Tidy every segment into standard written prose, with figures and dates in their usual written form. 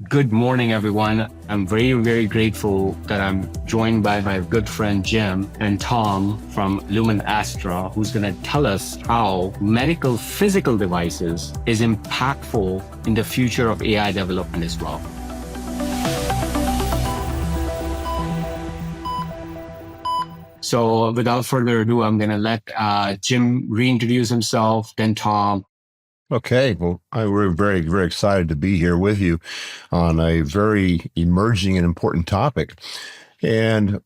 Good morning, everyone. I'm very, very grateful that I'm joined by my good friend Jim and Tom from LumenAstra, who's going to tell us how medical physical devices is impactful in the future of AI development as well. So without further ado, I'm going to let Jim reintroduce himself, then Tom. Okay, well, we're very, very excited to be here with you on a very emerging and important topic. And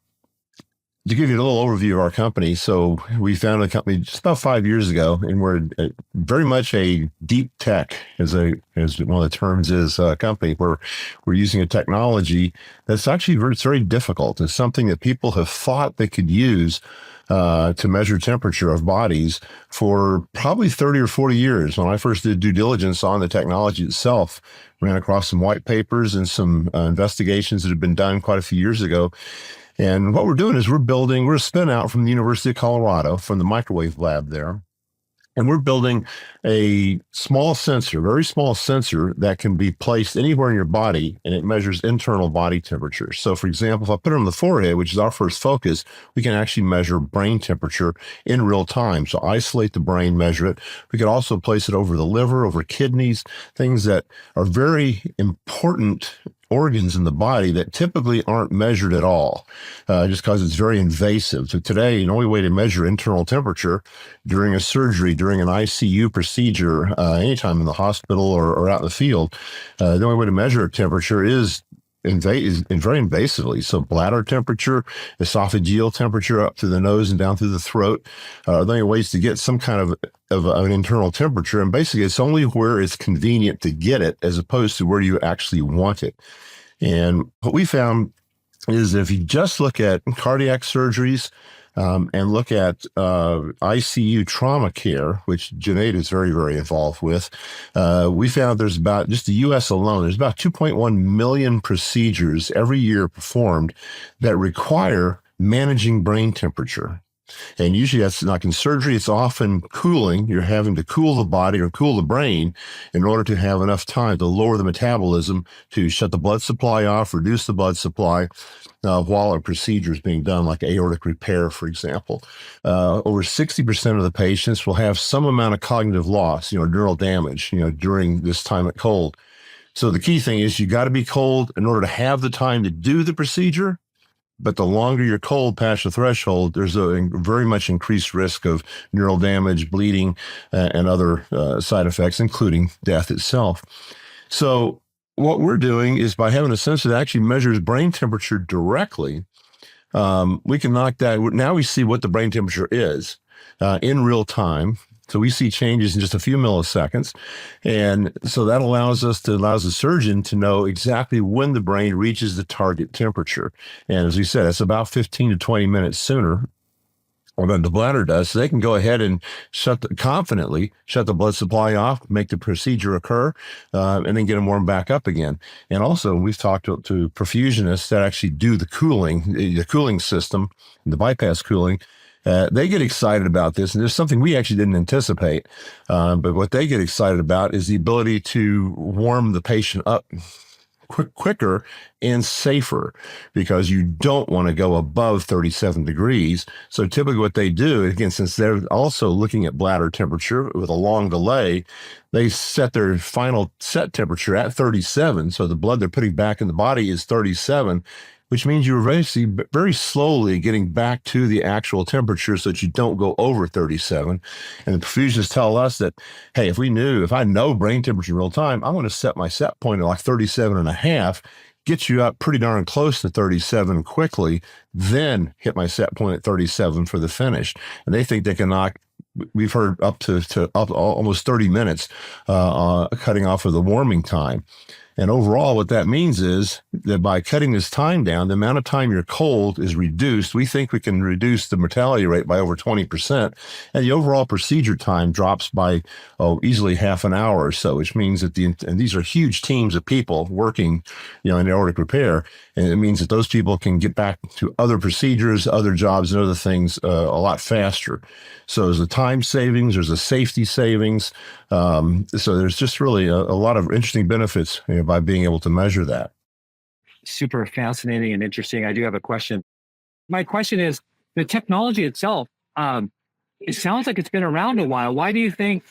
to give you a little overview of our company, so we founded a company just about 5 years ago, and we're very much a deep tech, as one of the terms is, company where we're using a technology that's actually very difficult. It's something that people have thought they could use to measure temperature of bodies for probably 30 or 40 years. When I first did due diligence on the technology itself, ran across some white papers and some investigations that had been done quite a few years ago. And what we're doing is we're a spin out from the University of Colorado, from the microwave lab there. And we're building a small sensor, very small sensor that can be placed anywhere in your body, and it measures internal body temperature. So for example, if I put it on the forehead, which is our first focus, we can actually measure brain temperature in real time. So isolate the brain, measure it. We could also place it over the liver, over kidneys, things that are very important organs in the body that typically aren't measured at all, just because it's very invasive. So today, the only way to measure internal temperature during a surgery, during an ICU procedure, anytime in the hospital or out in the field, the only way to measure temperature is very invasively. So bladder temperature, esophageal temperature up through the nose and down through the throat are the only ways to get some kind of an internal temperature. And basically, it's only where it's convenient to get it as opposed to where you actually want it. And what we found is that if you just look at cardiac surgeries and look at ICU trauma care, which Junaid is very involved with, we found there's about, just the U.S. alone, there's about 2.1 million procedures every year performed that require managing brain temperature. And usually that's like in surgery, it's often cooling. You're having to cool the body or cool the brain in order to have enough time to lower the metabolism, to shut the blood supply off, reduce the blood supply while a procedure is being done, like aortic repair, for example. Over 60% of the patients will have some amount of cognitive loss, neural damage, during this time at cold. So the key thing is you got to be cold in order to have the time to do the procedure. But the longer you're cold past the threshold, there's a very much increased risk of neural damage, bleeding, and other side effects, including death itself. So what we're doing is, by having a sensor that actually measures brain temperature directly, we can knock that. Now we see what the brain temperature is in real time. So we see changes in just a few milliseconds. And so that allows the surgeon to know exactly when the brain reaches the target temperature. And as we said, it's about 15 to 20 minutes sooner than the bladder does. So they can go ahead and confidently shut the blood supply off, make the procedure occur, and then get them warmed back up again. And also, we've talked to perfusionists that actually do the cooling system, the bypass cooling. They get excited about this, and there's something we actually didn't anticipate. But what they get excited about is the ability to warm the patient up quicker and safer, because you don't want to go above 37 degrees. So typically what they do, again, since they're also looking at bladder temperature with a long delay, they set their final set temperature at 37. So the blood they're putting back in the body is 37, which means you're very slowly getting back to the actual temperature so that you don't go over 37. And the perfusionists tell us that, hey, if I know brain temperature in real time, I want to set my set point at like 37 and a half, get you up pretty darn close to 37 quickly, then hit my set point at 37 for the finish. And they think they can knock, we've heard up to almost 30 minutes cutting off of the warming time. And overall, what that means is that by cutting this time down, the amount of time you're cold is reduced. We think we can reduce the mortality rate by over 20%. And the overall procedure time drops by easily half an hour or so, which means that and these are huge teams of people working, in aortic repair. And it means that those people can get back to other procedures, other jobs, and other things a lot faster. So there's a time savings, there's a safety savings. So there's just really a lot of interesting benefits by by being able to measure that. Super fascinating and interesting. I do have a question. My question is, the technology itself, it sounds like it's been around a while. Why do you think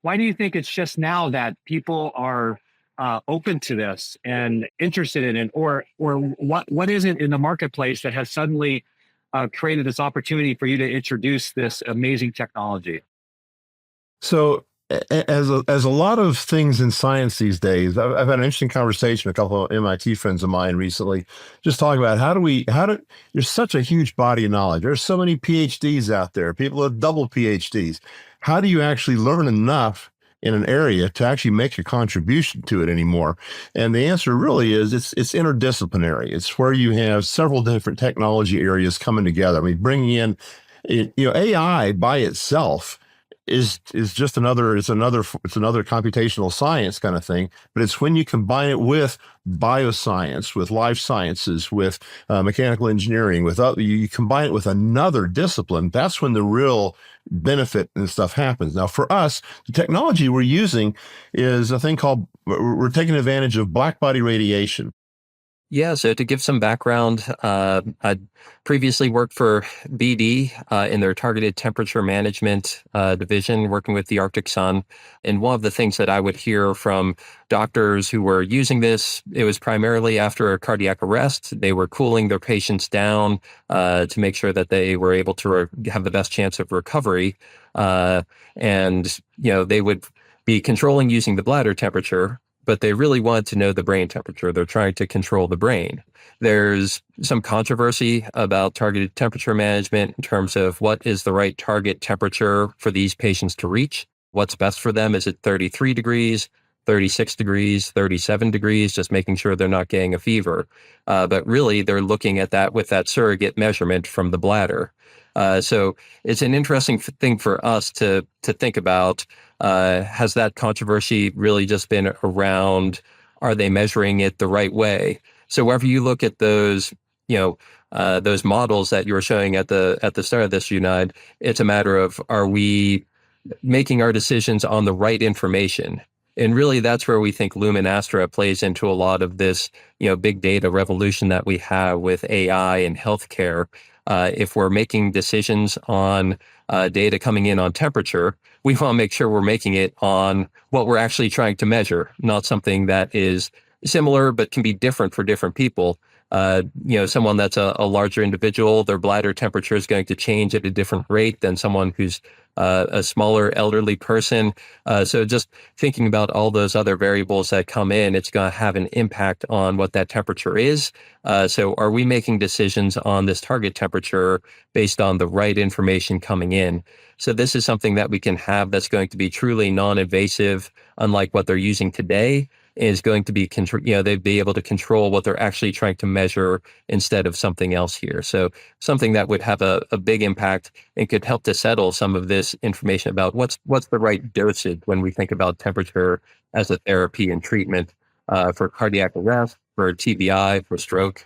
it's just now that people are open to this and interested in it, or what is it in the marketplace that has suddenly created this opportunity for you to introduce this amazing technology? So, as a lot of things in science these days, I've had an interesting conversation with a couple of MIT friends of mine recently, just talking about there's such a huge body of knowledge. There's so many PhDs out there, people with double PhDs. How do you actually learn enough in an area to actually make a contribution to it anymore? And the answer really is it's interdisciplinary. It's where you have several different technology areas coming together. I mean, bringing in, AI by itself is just another computational science kind of thing, but it's when you combine it with bioscience, with life sciences, with mechanical engineering, you combine it with another discipline, that's when the real benefit and stuff happens. Now for us, the technology we're using is a thing called, we're taking advantage of black body radiation. Yeah, so to give some background, I previously worked for BD in their targeted temperature management division, working with the Arctic sun. And one of the things that I would hear from doctors who were using this, it was primarily after a cardiac arrest. They were cooling their patients down to make sure that they were able to have the best chance of recovery. And, they would be controlling using the bladder temperature, but they really want to know the brain temperature. They're trying to control the brain. There's some controversy about targeted temperature management in terms of what is the right target temperature for these patients to reach. What's best for them? Is it 33 degrees, 36 degrees, 37 degrees, just making sure they're not getting a fever. But really, they're looking at that with that surrogate measurement from the bladder. So it's an interesting thing for us to think about. Has that controversy really just been around, are they measuring it the right way? So wherever you look at those, those models that you were showing at the start of this, Junaid, it's a matter of, are we making our decisions on the right information? And really, that's where we think LumenAstra plays into a lot of this, big data revolution that we have with AI and healthcare. If we're making decisions on data coming in on temperature, we want to make sure we're making it on what we're actually trying to measure, not something that is similar but can be different for different people. Someone that's a larger individual, their bladder temperature is going to change at a different rate than someone who's a smaller elderly person. So just thinking about all those other variables that come in, it's going to have an impact on what that temperature is. So are we making decisions on this target temperature based on the right information coming in? So this is something that we can have that's going to be truly non-invasive, unlike what they're using today, is going to be, they'd be able to control what they're actually trying to measure instead of something else here. So something that would have a big impact and could help to settle some of this information about what's the right dosage when we think about temperature as a therapy and treatment for cardiac arrest, for TBI, for stroke.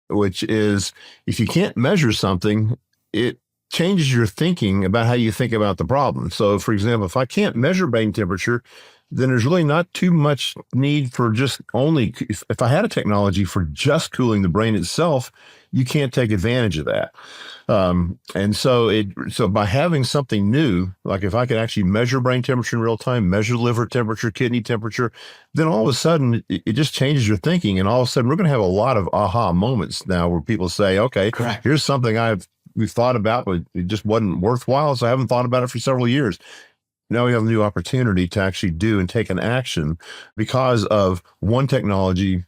Which is, if you can't measure something, it changes your thinking about how you think about the problem. So for example, if I can't measure brain temperature, then there's really not too much need for if I had a technology for just cooling the brain itself, you can't take advantage of that. And so by having something new, like if I could actually measure brain temperature in real time, measure liver temperature, kidney temperature, then all of a sudden it just changes your thinking. And all of a sudden we're going to have a lot of aha moments now where people say, okay, Correct. Here's something we've thought about, but it just wasn't worthwhile. So I haven't thought about it for several years. Now we have a new opportunity to actually do and take an action because of one technology,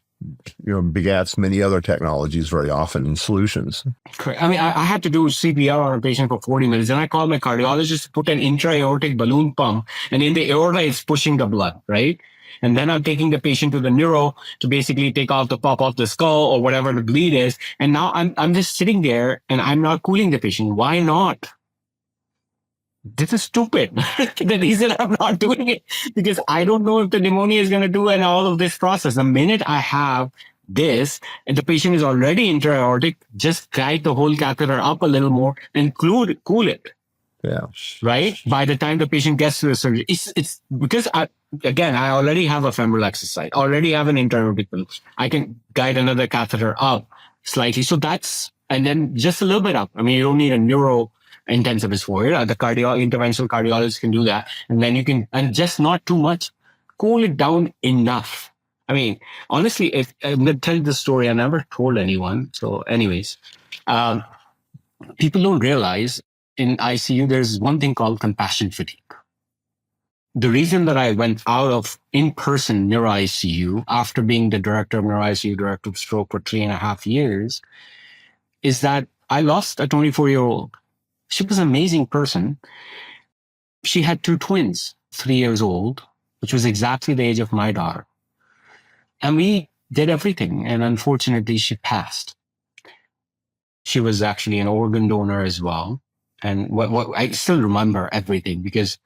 begats many other technologies very often in solutions. Correct. I mean, I had to do CPR on a patient for 40 minutes, and I called my cardiologist to put an intra-aortic balloon pump, and in the aorta, it's pushing the blood, right? And then I'm taking the patient to the neuro to basically pop off the skull or whatever the bleed is. And now I'm just sitting there and I'm not cooling the patient. Why not? This is stupid. The reason I'm not doing it, because I don't know if the pneumonia is going to do and all of this process. The minute I have this and the patient is already intra-aortic, just guide the whole catheter up a little more and cool it. Yeah. Right? By the time the patient gets to the surgery, it's because again, I already have a femoral exercise, already have an internal deepen. I can guide another catheter up slightly. So that's, and then just a little bit up. I mean, you don't need a neuro intensivist for it. The interventional cardiologist can do that. And then you can, and just not too much, cool it down enough. I mean, honestly, if I'm going to tell you the story, I never told anyone. So anyways, um, people don't realize in ICU, there's one thing called compassion fatigue. The reason that I went out of in-person Neuro-ICU after being the director of Neuro-ICU, director of stroke for 3.5 years, is that I lost a 24-year-old. She was an amazing person. She had 2 twins, 3 years old, which was exactly the age of my daughter. And we did everything. And unfortunately, she passed. She was actually an organ donor as well. And what I still remember everything because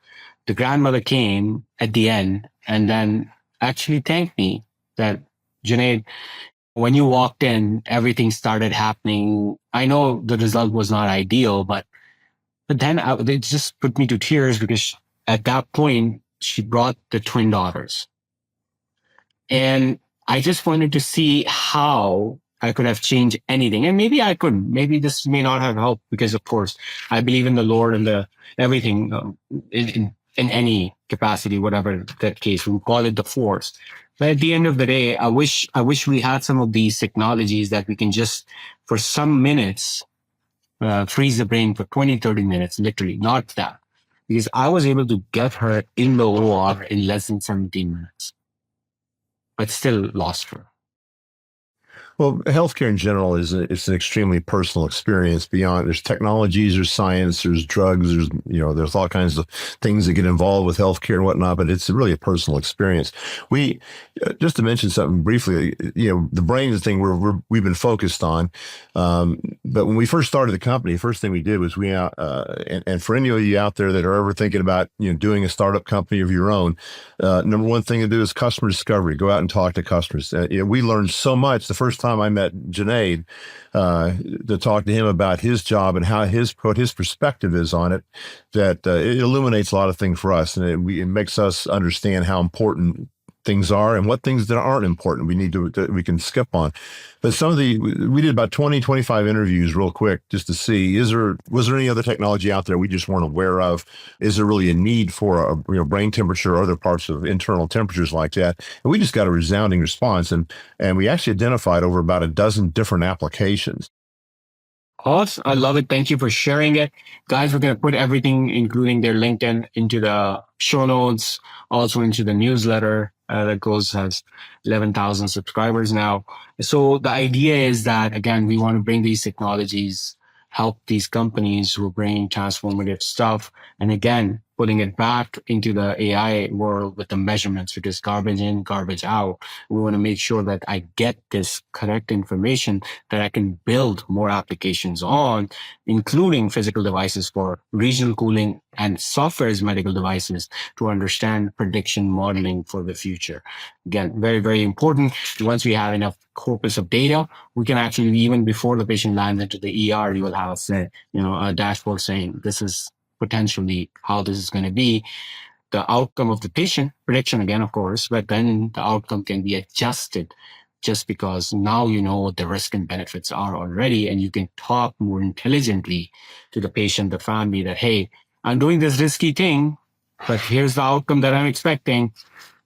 the grandmother came at the end and then actually thanked me that, Junaid, when you walked in, everything started happening. I know the result was not ideal, but then it just put me to tears because at that point, she brought the twin daughters. And I just wanted to see how I could have changed anything. And maybe I couldn't. Maybe this may not have helped because, of course, I believe in the Lord and the everything in any capacity, whatever that case. We call it the force. But at the end of the day, I wish we had some of these technologies that we can just, for some minutes, freeze the brain for 20, 30 minutes, literally, not that. Because I was able to get her in the OR in less than 17 minutes, but still lost her. Well, healthcare in general it's an extremely personal experience. Beyond there's technologies, there's science, there's drugs, there's all kinds of things that get involved with healthcare and whatnot. But it's really a personal experience. We just to mention something briefly, the brain is the thing we've been focused on. But when we first started the company, the first thing we did was and for any of you out there that are ever thinking about doing a startup company of your own, number one thing to do is customer discovery. Go out and talk to customers. We learned so much the first time I met Junaid to talk to him about his job and how what his perspective is on it, that it illuminates a lot of things for us, and it makes us understand how important things are and what things that aren't important we can skip on. But we did about 20, 25 interviews real quick just to see, was there any other technology out there we just weren't aware of? Is there really a need for a brain temperature or other parts of internal temperatures like that? And we just got a resounding response. And we actually identified over about a dozen different applications. Awesome. I love it. Thank you for sharing it. Guys, we're going to put everything, including their LinkedIn, into the show notes, also into the newsletter that has 11,000 subscribers now. So the idea is that, again, we want to bring these technologies, help these companies who are bringing transformative stuff. And again, putting it back into the AI world with the measurements, which is garbage in, garbage out. We want to make sure that I get this correct information that I can build more applications on, including physical devices for regional cooling and software as medical devices to understand prediction modeling for the future. Again, very, very important. Once we have enough corpus of data, we can actually, even before the patient lands into the ER, you will have a dashboard saying this is potentially how this is going to be. The outcome of the patient prediction again, of course, but then the outcome can be adjusted just because now you know what the risk and benefits are already, and you can talk more intelligently to the patient, the family, that, hey, I'm doing this risky thing, but here's the outcome that I'm expecting.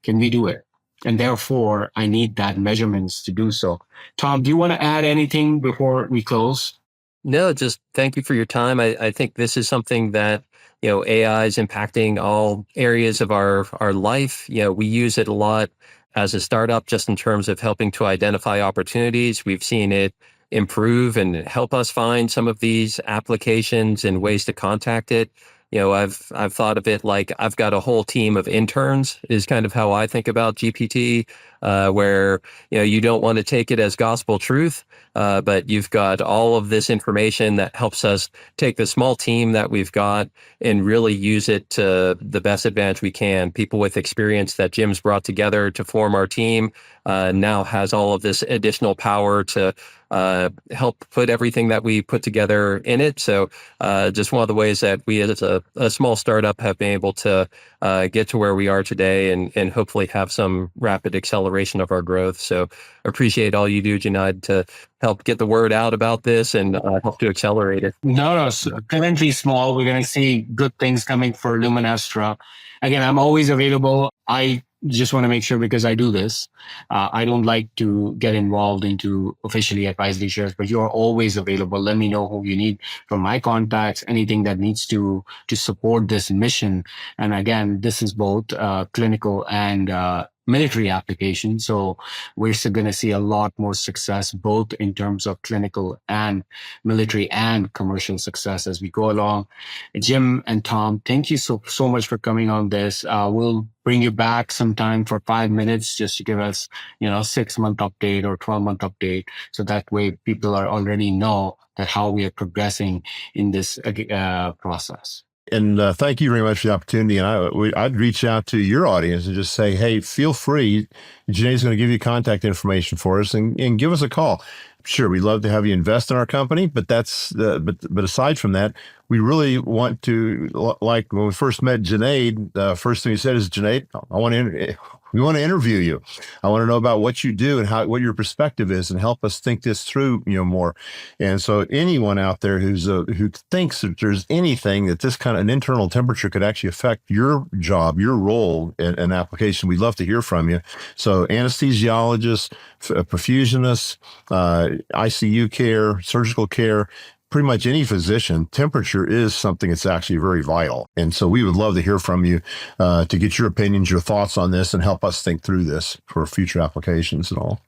Can we do it? And therefore, I need that measurements to do so. Tom, do you want to add anything before we close? No, just thank you for your time. I think this is something that, AI is impacting all areas of our life. We use it a lot as a startup, just in terms of helping to identify opportunities. We've seen it improve and help us find some of these applications and ways to contact it. I've thought of it like I've got a whole team of interns is kind of how I think about GPT. where you don't want to take it as gospel truth, but you've got all of this information that helps us take the small team that we've got and really use it to the best advantage we can. People with experience that Jim's brought together to form our team now has all of this additional power to help put everything that we put together in it. So just one of the ways that we as a small startup have been able to get to where we are today and hopefully have some rapid acceleration of our growth. So appreciate all you do, Junaid, to help get the word out about this and help to accelerate it. No, currently small. We're going to see good things coming for LumenAstra. Again, I'm always available. I just want to make sure, because I do this, I don't like to get involved into officially advisory shares, but you're always available. Let me know who you need from my contacts, anything that needs to support this mission. And again, this is both clinical and military application. So we're still going to see a lot more success, both in terms of clinical and military and commercial success as we go along. Jim and Tom, thank you so much for coming on this. We'll bring you back sometime for 5 minutes just to give us, 6-month update or 12-month update. So that way people are already know that how we are progressing in this process. And thank you very much for the opportunity. And I'd reach out to your audience and just say, hey, feel free. Junaid's going to give you contact information for us and give us a call. Sure, we'd love to have you invest in our company, but but aside from that, we really want to, like when we first met Junaid, the first thing he said is, Junaid, we want to interview you. I want to know about what you do and what your perspective is, and help us think this through, more. And so anyone out there who thinks that there's anything that this kind of an internal temperature could actually affect your job, your role in application, we'd love to hear from you. So anesthesiologists, perfusionists, ICU care, surgical care, pretty much any physician, temperature is something that's actually very vital. And so we would love to hear from you to get your opinions, your thoughts on this, and help us think through this for future applications and all.